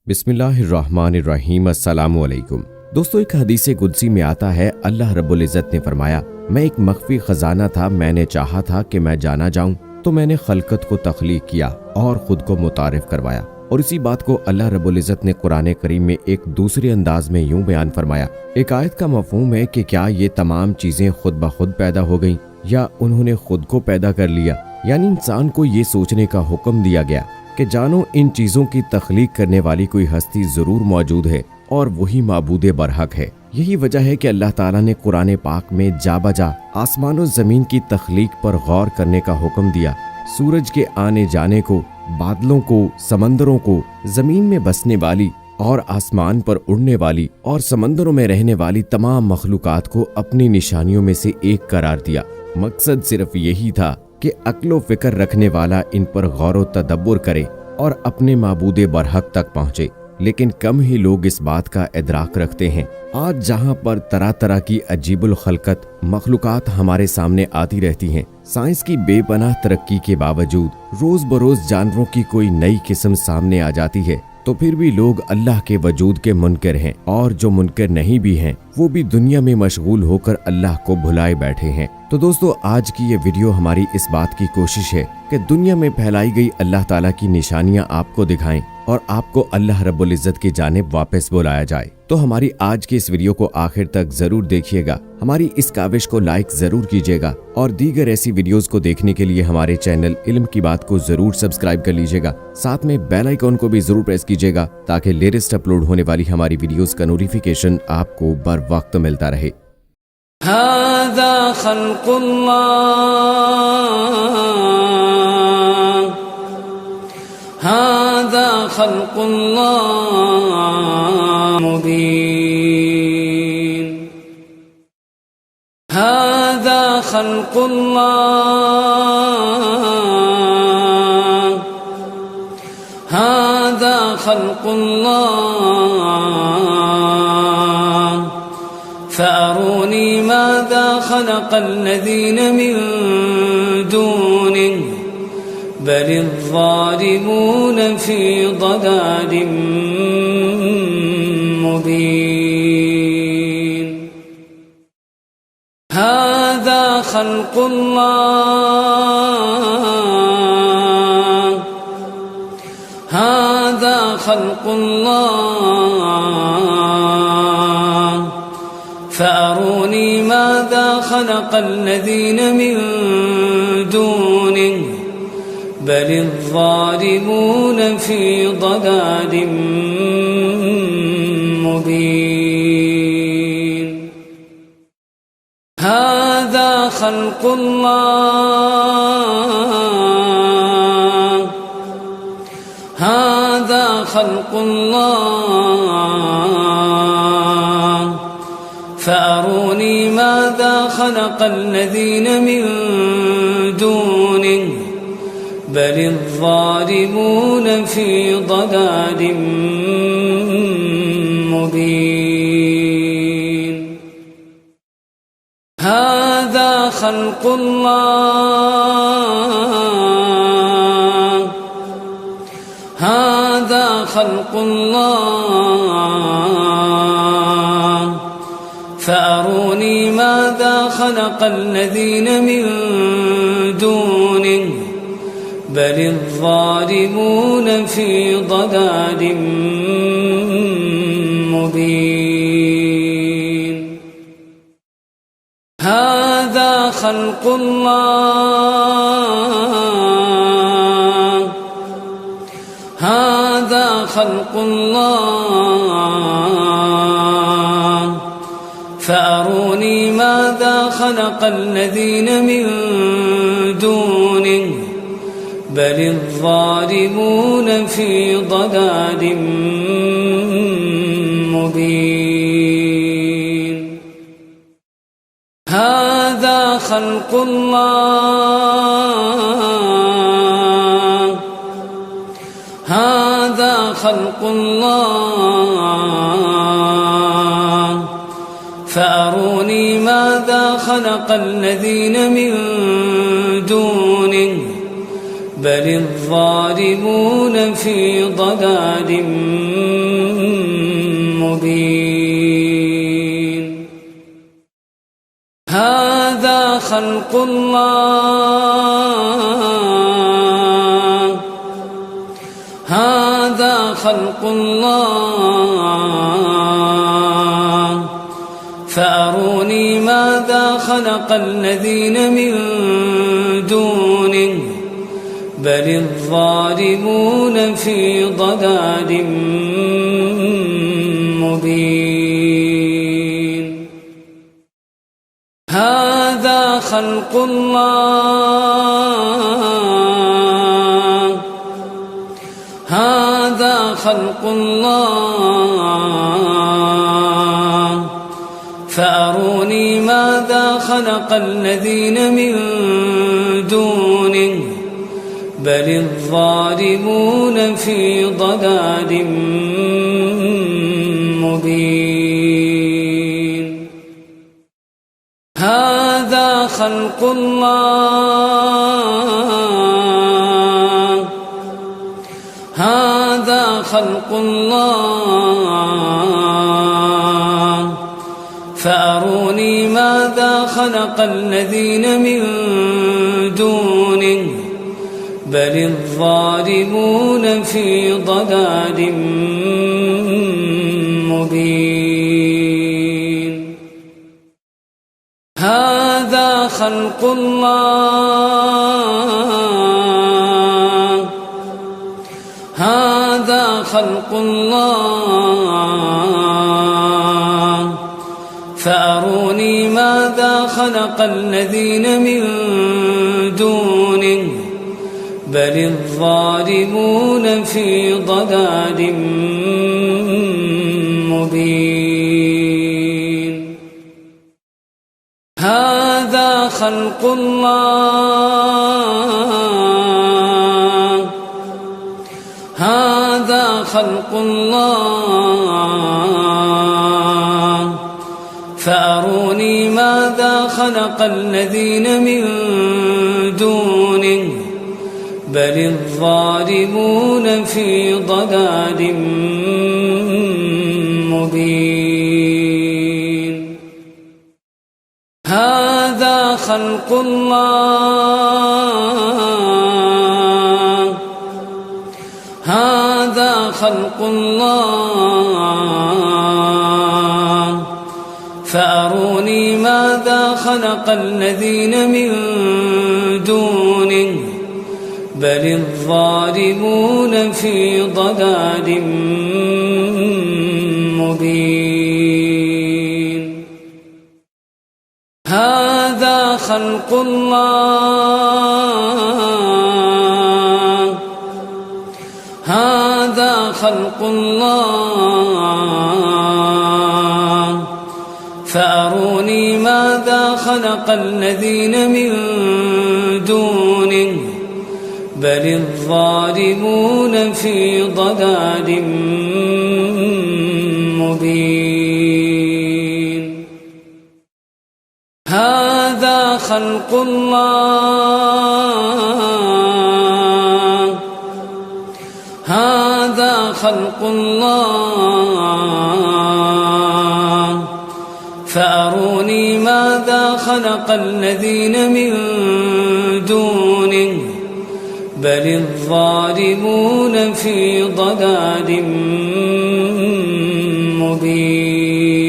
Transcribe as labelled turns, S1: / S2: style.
S1: बिस्मिल्लाहिर्रहमानिर्रहीम। अस्सलामु अलैकुम। दोस्तों, एक हदीस कुदसी में आता है, अल्लाह रब्बुल इज़्ज़त ने फरमाया, मैं एक मख्फी खजाना था, मैंने चाहा था कि मैं जाना जाऊं तो मैंने खलकत को तख्लीक किया और खुद को मुतारिफ करवाया। और इसी बात को अल्लाह रब्बुल इज़्ज़त ने कुरान करीम में एक दूसरे अंदाज में यूं बयान फरमाया। एक आयत का मफहूम है कि क्या ये तमाम चीजें खुद ब खुद पैदा हो गईं या उन्होंने खुद को पैदा कर लिया। यानी इंसान को ये सोचने का हुक्म दिया गया कि जानो इन चीजों की तख्लीक करने वाली कोई हस्ती जरूर मौजूद है और वही माबूदे बरहक है। यही वजह है कि अल्लाह ताला ने कुरान पाक में जा बजा आसमान और जमीन की तख्लीक पर गौर करने का हुक्म दिया। सूरज के आने जाने को, बादलों को, समंदरों को, जमीन में बसने वाली और आसमान पर उड़ने वाली और समंदरों में रहने वाली तमाम मखलूकात को अपनी निशानियों में से एक करार दिया। मकसद सिर्फ यही था कि अक्लो फिक्र रखने वाला इन पर गौर तदब्बुर करे और अपने माबूदे बरहक तक पहुँचे। लेकिन कम ही लोग इस बात का इदराक रखते हैं। आज जहाँ पर तरह तरह की अजीबुल खलकत मखलूकात हमारे सामने आती रहती हैं, साइंस की बेपनाह तरक्की के बावजूद रोज बरोज जानवरों की कोई नई किस्म सामने आ जाती है, तो फिर भी लोग अल्लाह के वजूद के मुनकर हैं। और जो मुनकर नहीं भी हैं, वो भी दुनिया में मशगूल होकर अल्लाह को भुलाए बैठे हैं। तो दोस्तों, आज की ये वीडियो हमारी इस बात की कोशिश है कि दुनिया में फैलाई गई अल्लाह ताला की निशानियां आपको दिखाएं और आपको अल्लाह रब्बुल इज़्ज़त की जानिब वापस बुलाया जाए। तो हमारी आज की इस वीडियो को आखिर तक जरूर देखिएगा, हमारी इस काविश को लाइक जरूर कीजिएगा और दीगर ऐसी वीडियोस को देखने के लिए हमारे चैनल इल्म की बात को जरूर सब्सक्राइब कर लीजिएगा। साथ में बेल आइकॉन को भी जरूर प्रेस कीजिएगा ताकि लेटेस्ट अपलोड होने वाली हमारी वीडियोस का नोटिफिकेशन आपको बर वक्त मिलता रहे।
S2: हाज़ा खल्क़ुल्लाह, हाज़ा खल्क़ुल्लाह मुबीन, हाज़ा खल्क़ुल्लाह, हाज़ा खल्क़ुल्लाह, फ़अरूनी माज़ा ख़लक़ल्लज़ीन मिन दूनिही बलिज़्ज़ालिमून फ़ी ضलालिम मुबीन। हाज़ा खल्क़ुल्लाह, हाज़ा खल्क़ुल्लाह, फ़अरूनी माज़ा ख़लक़ल्लज़ीन मिन दूनिही बलिज़्ज़ालिमून फ़ी ضलालिम मुबीन। हाज़ा खल्क़ुल्लाह, हाज़ा खल्क़ुल्लाह, फ़अरूनी माज़ा ख़लक़ल्लज़ीन मिन दूनिही बलिज़्ज़ालिमून फ़ी ضलालिम मुबीन। हाज़ा खल्क़ुल्लाह, हाज़ा खल्क़ुल्लाह, फ़अरूनी माज़ा ख़लक़ल्लज़ीन मिन दूनिही बलिज़्ज़ालिमून फ़ी ضलालिम मुबीन। हाज़ा खल्क़ुल्लाह, हाज़ा खल्क़ुल्लाह, फ़अरूनी माज़ा ख़लक़ल्लज़ीन मिन दूनिही बलिज़्ज़ालिमून फ़ी ضलालिम मुबीन। हाज़ा खल्क़ुल्लाह, हाज़ा खल्क़ुल्लाह, फ़अरूनी माज़ा ख़लक़ल्लज़ीन मिन दूनिही बलिज़्ज़ालिमून फ़ी ضलालिम مبين هذا خلق الله هذا خلق الله فأروني ماذا خلق الذين من دونه بل الظالمون في ضلال مبين هذا خلق الله هذا خلق الله فأروني ماذا خلق الذين من دونه بل الظالمون في ضلال مبين هذا خلق الله هذا خلق الله فأروني ماذا خلق الذين من دونه بل الظالمون في ضلال مبين هذا خلق الله هذا خلق الله فأروني ماذا خلق الذين من دونه بل الظالمون في ضلال مبين هذا خلق الله هذا خلق الله فأروني ماذا خلق الذين من دونه بل الظالمون في ضلال مبين هذا خلق الله هذا خلق الله فأروني ماذا خلق الذين من دونه بل الظالمون في ضلال مبين هذا خلق الله هذا خلق الله فأروني ماذا خلق الذين من دونه بل الظالمون في ضلال مبين هذا خلق الله هذا خلق الله فأروني ماذا خلق الذين من دونه بل الظالمون في ضلال مبين